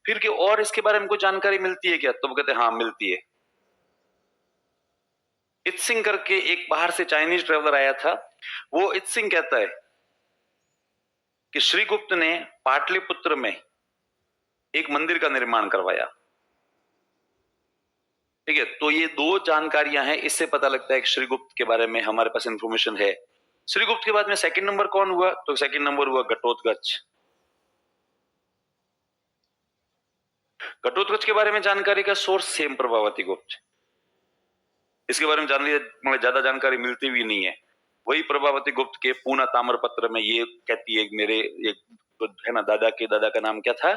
फिर कि और इसके बारे में कोई जानकारी मिलती है क्या, तो वो कहते हैं हाँ मिलती है। इत्सिंग करके एक बाहर से चाइनीज ट्रेवलर आया था, वो इत्सिंग कहता है कि श्रीगुप्त ने पाटलिपुत्र में एक मंदिर का निर्माण करवाया। ठीक है, तो ये 2 जानकारियां हैं, इससे पता लगता है कि श्रीगुप्त के बारे में हमारे पास इंफॉर्मेशन है। श्रीगुप्त के बाद में सेकंड नंबर कौन हुआ, तो सेकंड नंबर हुआ घटोत्कच। घटोत्कच के बारे में जानकारी का सोर्स सेम प्रभावती गुप्त। इसके बारे में मतलब ज्यादा जानकारी मिलती भी नहीं है। वही प्रभावती गुप्त के पूना ताम्रपत्र में ये कहती है कि मेरे एक तो है ना दादा के दादा का नाम क्या था,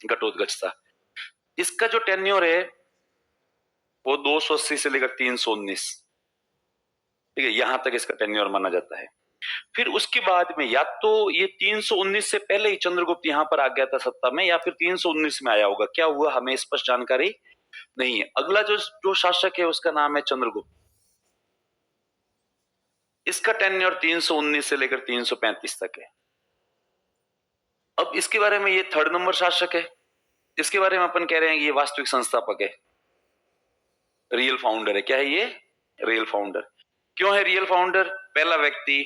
घटोत्कच था। इसका जो टेन्योर है वो 280 से लेकर 319, ठीक है, यहां तक इसका टेन्योर माना जाता है। फिर उसके बाद में या तो ये 319 से पहले ही चंद्रगुप्त यहां पर आ गया था सत्ता में, या फिर 319 में आया होगा। क्या हुआ हमें स्पष्ट जानकारी नहीं है। अगला जो जो शासक है उसका नाम है चंद्रगुप्त। इसका टेन्योर 319 से लेकर 335 तक है। अब इसके बारे में ये थर्ड नंबर शासक है। इसके बारे में अपन कह रहे हैं कि ये वास्तविक संस्थापक है, रियल फाउंडर है। क्या है ये, रियल फाउंडर। क्यों है रियल फाउंडर, पहला व्यक्ति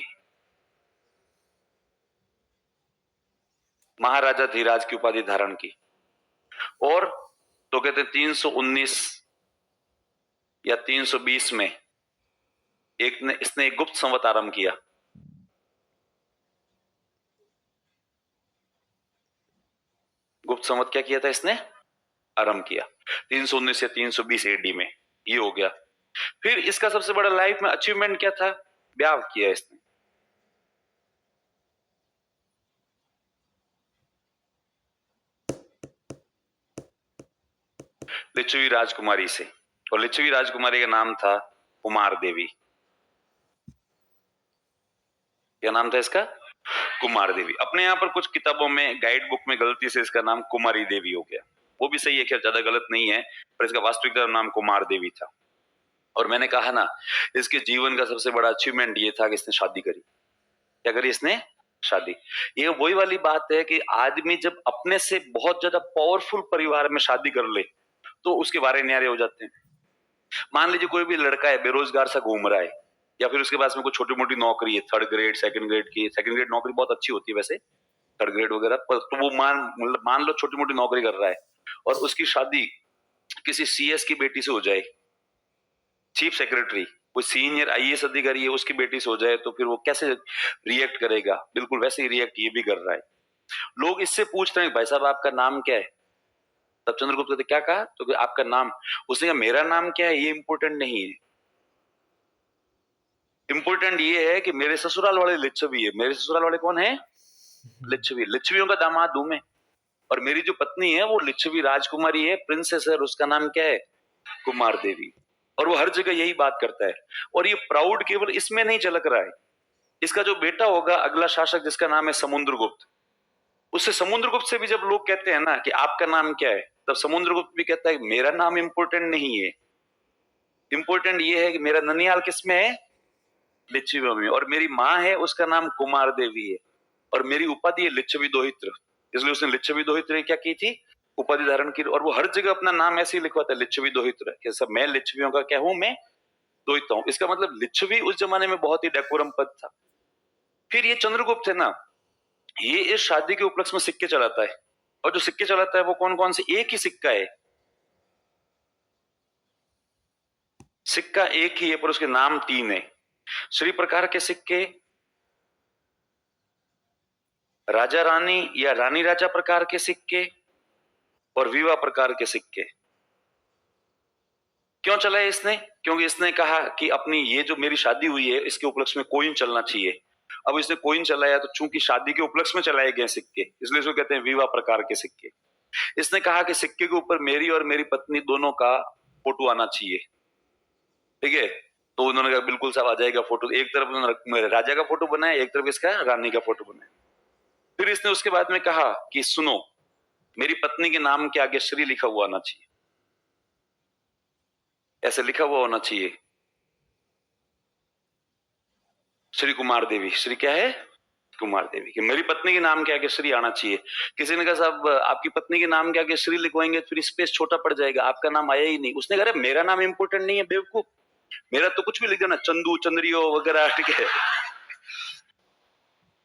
महाराजा धीराज की उपाधि धारण की। और तो कहते हैं 319 या 320 में इसने एक गुप्त संवत आरंभ किया। गुप्त संवत क्या किया था इसने, आरंभ किया 319 या 320 एडी में, ये हो गया। फिर इसका सबसे बड़ा लाइफ में अचीवमेंट क्या था, ब्याह किया इसने। लिच्छवी राजकुमारी से, और लिच्छवी राजकुमारी का नाम था कुमार देवी। क्या नाम था इसका, कुमार देवी। अपने यहाँ पर कुछ किताबों में गाइड बुक में गलती से इसका नाम कुमारी देवी हो गया, वो भी सही है, खैर ज्यादा गलत नहीं है, पर इसका वास्तविक नाम कुमार देवी था। और मैंने कहा ना, इसके जीवन का सबसे बड़ा अचीवमेंट ये था कि इसने शादी करी। क्या करी इसने, शादी। ये वही वाली बात है कि आदमी जब अपने से बहुत ज्यादा पावरफुल परिवार में शादी कर ले तो उसके बारे न्यारे हो जाते हैं। मान लीजिए कोई भी लड़का है बेरोजगार सा घूम रहा है, या फिर उसके पास में कोई छोटी मोटी नौकरी है, 3rd ग्रेड 2nd ग्रेड की। 2nd ग्रेड नौकरी बहुत अच्छी होती है वैसे, 3rd ग्रेड वगैरह पर, तो वो मान लो छोटी मोटी नौकरी कर रहा है और उसकी शादी किसी सीएस की बेटी से हो जाए, चीफ सेक्रेटरी, कोई सीनियर आईएएस अधिकारी है उसकी बेटी से हो जाए, तो फिर वो कैसे रिएक्ट करेगा, बिल्कुल वैसे ही रिएक्ट ये भी कर रहा है। लोग इससे पूछते हैं भाई साहब आपका नाम क्या है, तब चंद्रगुप्त कहते क्या कहा, तो आपका नाम। उसने कहा मेरा नाम क्या है ये इंपॉर्टेंट नहीं है, इंपॉर्टेंट ये है कि मेरे ससुराल वाले लिच्छवी है। मेरे ससुराल वाले कौन है, लिच्छवी। लिच्छवियों का दामाद हूं मैं। और मेरी जो पत्नी है वो लिच्छवी राजकुमारी है, प्रिंसेस है, और उसका नाम क्या है? कुमार देवी। और वो हर जगह यही बात करता है। और ये प्राउड केवल इसमें नहीं झलक रहा है, इसका जो बेटा होगा अगला शासक जिसका नाम है समुद्रगुप्त, उससे समुद्रगुप्त से भी जब लोग कहते हैं ना कि आपका नाम क्या है, तब समुद्रगुप्त भी कहता है मेरा नाम इंपॉर्टेंट नहीं है, इंपॉर्टेंट ये है कि मेरा ननियाल किसमें है? लिच्छवी में, और मेरी माँ है उसका नाम कुमार देवी है, और मेरी उपाधि है लिच्छवी दोहित्र। इसलिए उसने लिच्छवी दोहित्र क्या की थी? उपाधि धारण की। और वो हर जगह अपना नाम ऐसे ही लिखवाता है, लिच्छवी दोहित्र, कि सब मैं लिच्छवियों का क्या हूं? मैं दोहिता हूं। इसका मतलब लिच्छवी उस जमाने में बहुत ही डेकोरम पद था। फिर ये चंद्रगुप्त है ना, ये इस शादी के उपलक्ष्य में सिक्के चलाता है, और जो सिक्के चलाता है वो कौन कौन से? एक ही सिक्का है, सिक्का एक ही है, पर उसके नाम तीन है। श्री प्रकार के सिक्के, राजा रानी या रानी राजा प्रकार के सिक्के, और विवाह प्रकार के सिक्के। क्यों चलाए इसने? क्योंकि इसने कहा कि अपनी ये जो मेरी शादी हुई है इसके उपलक्ष्य में कोइन चलना चाहिए। अब इसने कोइन चलाया, तो चूंकि शादी के उपलक्ष्य में चलाए गए सिक्के, इसलिए इसको कहते हैं विवाह प्रकार के सिक्के। इसने कहा कि सिक्के के ऊपर मेरी और मेरी पत्नी दोनों का फोटो आना चाहिए, ठीक है? तो उन्होंने कहा बिल्कुल साहब आ जाएगा फोटो। एक तरफ उन्होंने राजा का फोटो बनाया, एक तरफ इसका रानी का फोटो बनाया। फिर इसने उसके बाद में कहा कि सुनो, मेरी पत्नी के नाम के आगे श्री लिखा हुआ आना चाहिए, ऐसे लिखा हुआ होना चाहिए, श्री कुमार देवी। श्री क्या है? कुमार देवी। कि मेरी पत्नी के नाम के आगे श्री आना चाहिए। किसी ने कहा साहब आपकी पत्नी के नाम के आगे श्री लिखवाएंगे फिर स्पेस छोटा पड़ जाएगा, आपका नाम आया ही नहीं। उसने कहा मेरा नाम इंपोर्टेंट नहीं है बेवकूफ, मेरा तो कुछ भी लिख देना, चंदू चंद्रियो वगैरह, ठीक है,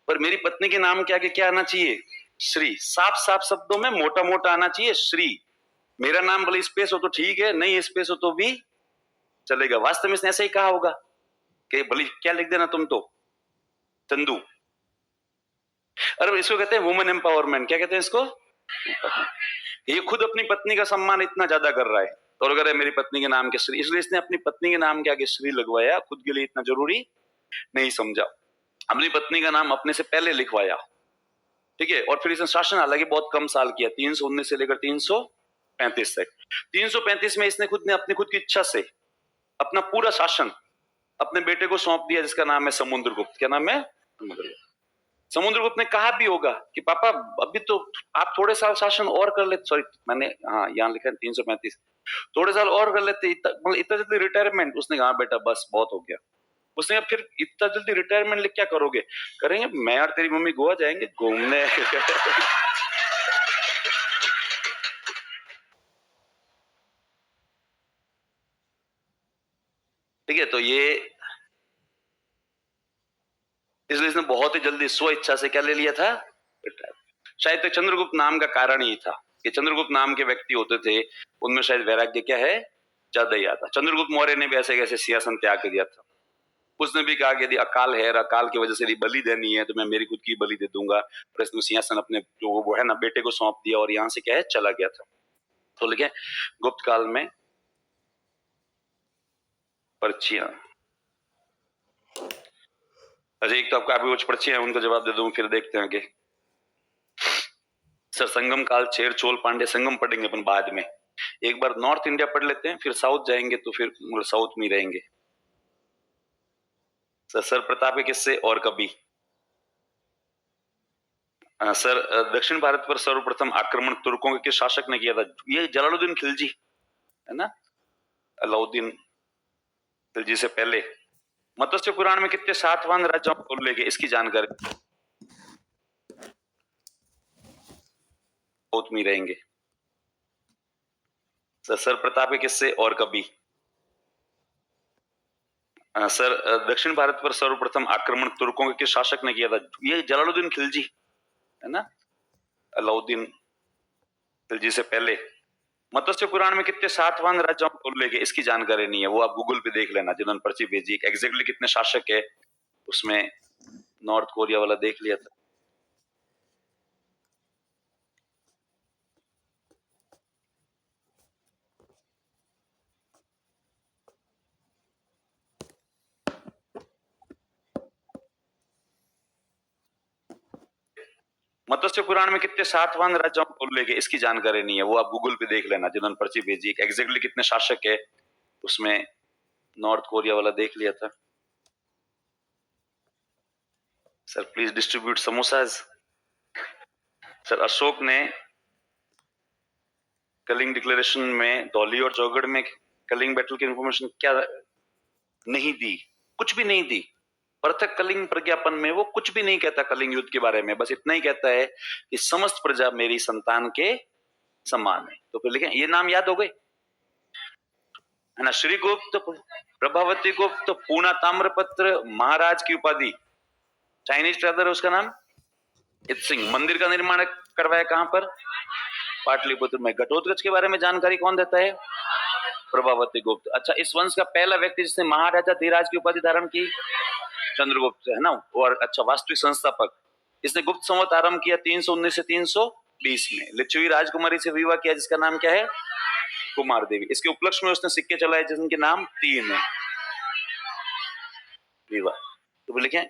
पर मेरी पत्नी के नाम के आगे क्या आना चाहिए? श्री। साफ साफ शब्दों में मोटा मोटा आना चाहिए, श्री। मेरा नाम भले स्पेस हो तो ठीक है, नहीं स्पेस हो तो भी चलेगा। वास्तव में इसने ऐसा ही कहा होगा कि भले क्या लिख देना तुम तो, चंदू। अरे इसको कहते हैं वुमेन एम्पावरमेंट। क्या कहते हैं इसको? ये खुद अपनी पत्नी का सम्मान इतना ज्यादा कर रहा है, और अगर है मेरी पत्नी के नाम के श्री, इसलिए इसने अपनी पत्नी के नाम के आगे श्री लगवाया, खुद के लिए इतना जरूरी नहीं समझा। अपनी पत्नी का नाम अपने से पहले लिखवाया, ठीक है। और फिर इसने शासन हालांकि बहुत कम साल किया, 319 से लेकर 335 तक। 335 में इसने खुद ने अपनी खुद की इच्छा से अपना पूरा शासन अपने बेटे को सौंप दिया, जिसका नाम है समुद्रगुप्त। क्या नाम है? समुद्रगुप्त। समुद्रगुप्त ने कहा भी होगा कि पापा अभी तो आप थोड़े साल शासन और कर लेते, सॉरी मैंने हाँ यहाँ लिखा है 335, थोड़े साल और कर लेते, इतना जल्दी रिटायरमेंट। उसने कहा बेटा बस बहुत हो गया। उसने कहा फिर इतना जल्दी रिटायरमेंट लेके क्या करोगे? करेंगे मैं और तेरी मम्मी गोवा जाएंगे घूमने। ठीक है, तो ये इसलिए इसने बहुत ही जल्दी स्व इच्छा से क्या ले लिया था? शायद तो चंद्रगुप्त नाम का कारण ही था कि चंद्रगुप्त नाम के व्यक्ति होते थे उनमें शायद वैराग्य क्या है ज्यादा ही आता। चंद्रगुप्त मौर्य ने भी ऐसे कैसे सिंहासन त्याग कर दिया था। उसने भी कहा कि यदि अकाल है, अकाल की वजह से यदि बलि देनी है तो मैं मेरी खुद की बलि दे दूंगा। पर इसने सिंहासन अपने जो वो है ना बेटे को सौंप दिया, और यहाँ से क्या है चला गया था। तो लिखे गुप्त काल में पर्चियां। अच्छा एक तो आपका अभी कुछ पर्चियां हैं, उनको जवाब दे दूं फिर देखते हैं आगे। सर संगम काल, चेर चोल पांडे संगम पढ़ेंगे अपन बाद में। एक बार नॉर्थ इंडिया पढ़ लेते हैं, फिर साउथ जाएंगे तो फिर साउथ में रहेंगे। सर प्रताप के किससे और कभी? सर दक्षिण भारत पर सर्वप्रथम आक्रमण तुर्कों के किस शासक ने किया था? ये जलालुद्दीन खिलजी है ना, अलाउद्दीन खिलजी से पहले। मत्स्य पुराण में कितने सातवान राजाओं को उल्लेख है, इसकी जानकारी साउथ में रहेंगे। सर प्रताप के किससे और कभी? सर दक्षिण भारत पर सर्वप्रथम आक्रमण तुर्कों के किस शासक ने किया था? ये जलालुद्दीन खिलजी है ना, अलाउद्दीन खिलजी से पहले। मत्स्य पुराण में कितने सातवान राजाओं को उल्लेख है, इसकी जानकारी नहीं है, वो आप गूगल पे देख लेना जिन्होंने पर्ची भेजी। एग्जैक्टली कितने शासक है उसमें नॉर्थ कोरिया वाला देख लिया था। मत्स्य पुराण में कितने सातवाहन राजाओं को उल्लेख है इसकी जानकारी नहीं है, वो आप गूगल पे देख लेना, जिन्होंने पर्ची भेजी एग्जैक्टली कितने शासक है उसमें नॉर्थ कोरिया वाला देख लिया था। Sir please distribute samosas. Sir Ashok ने कलिंग डिक्लेरेशन में धौली और चौगढ़ में कलिंग बैटल की इंफॉर्मेशन क्या नहीं दी, कुछ भी नहीं दी। पृथक कलिंग प्रज्ञापन में वो कुछ भी नहीं कहता कलिंग युद्ध के बारे में, बस इतना ही कहता है कि समस्त प्रजा मेरी संतान के समान है। तो फिर लिखें, ये नाम याद हो गए है ना, श्रीगुप्त, प्रभावती गुप्त, पूना ताम्रपत्र, महाराज की उपाधि, चाइनीज ट्रेडर है उसका नाम इत सिंह। मंदिर का निर्माण करवाया कहां पर, पाटलिपुत्र में। घटोत्कच के बारे में जानकारी कौन देता है, प्रभावती गुप्त। अच्छा, इस वंश का पहला व्यक्ति जिसने महाराजा धीराज की उपाधि धारण की, चंद्रगुप्त है ना। और अच्छा, वास्तविक संस्थापक, इसने गुप्त संवत आरंभ किया 319 से 320 में। लिच्छवी राजकुमारी से विवाह किया जिसका नाम क्या है, कुमार देवी। इसके उपलक्ष्य में उसने सिक्के चलाए जिनके नाम 3 है। विवाह तो लिखें